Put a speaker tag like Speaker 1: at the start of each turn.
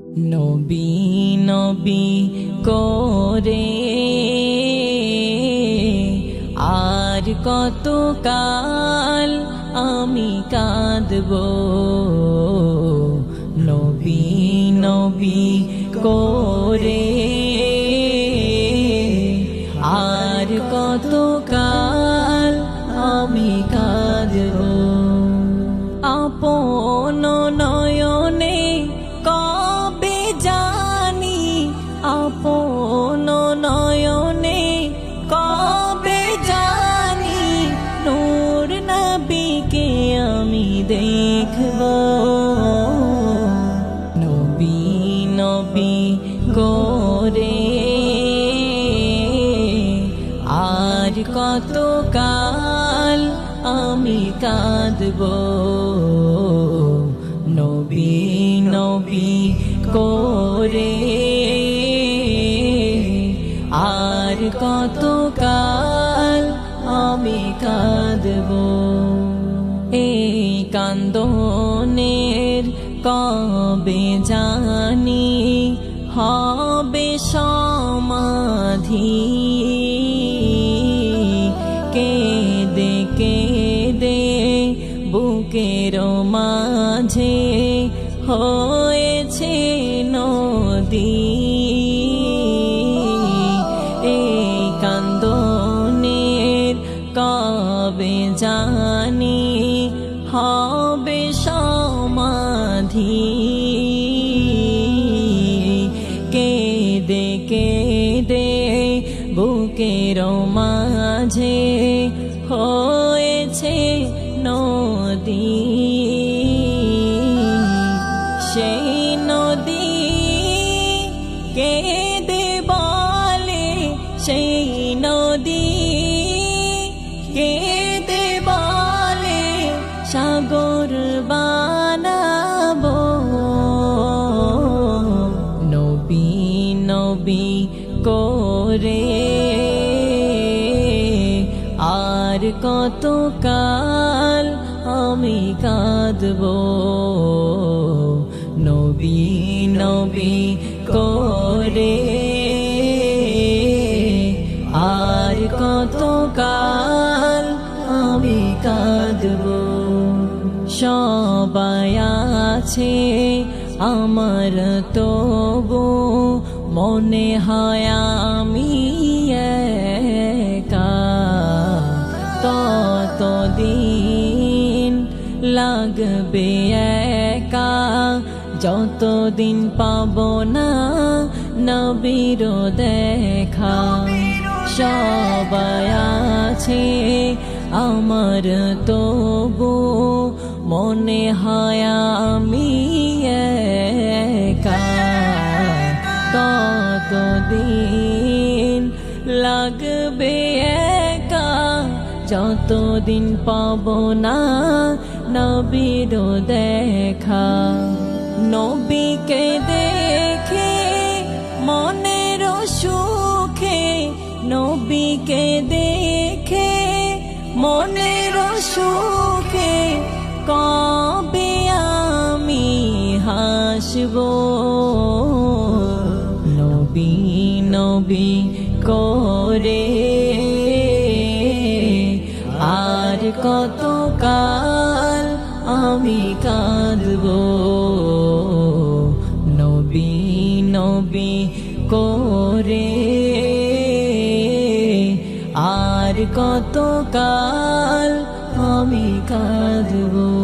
Speaker 1: নবী নবী করে আর কত কাল আমি কাঁদব। নবী নবী করে আর কত কাল আমি কাঁদব। আপন নয়নে কবে জানি, আপন নয়নে কবে জানি নূর নবীকে আমি দেখব। নবী নবী করে আর কত কাল আমি কাঁদব। নবী নবী করে আর কত কাল আমি কাঁদব। এই কান্দনের কবে জানি হবে সমাধি। কেঁদে কেঁদে বুকের মাঝে হয়েছে নদী। এই কান্দনের কবে জানি হবে সমাধি। কেঁদে কেঁদে বুকের মাঝে হয়েছে নদী। সেই নদী কেঁদে বলে, সেই নদী কেঁদে বলে সাগর বানাবো। নবী নবী করে আর কত কাল আমি কাঁদব। নবী নবী করে আর কত কাল আমি কাঁদব। সবাই আছে আমার তবু মনে হয় আমি একা। ততদিন লাগবে একা যতদিন পাব না নবীর দেখা। সবাই আছে আমার তবু মনে হয় আমি একা। ততদিন লাগবে একা যতদিন পাব না নবীর দেখা। নবীকে দেখে মনের সুখে, নবীকে দেখে মনের সুখে কবে আমি হাসব। নবী নবী করে আর কত কাল আমি কাঁদব। নবী নবী করে আর কত কাল আমি কাঁদব।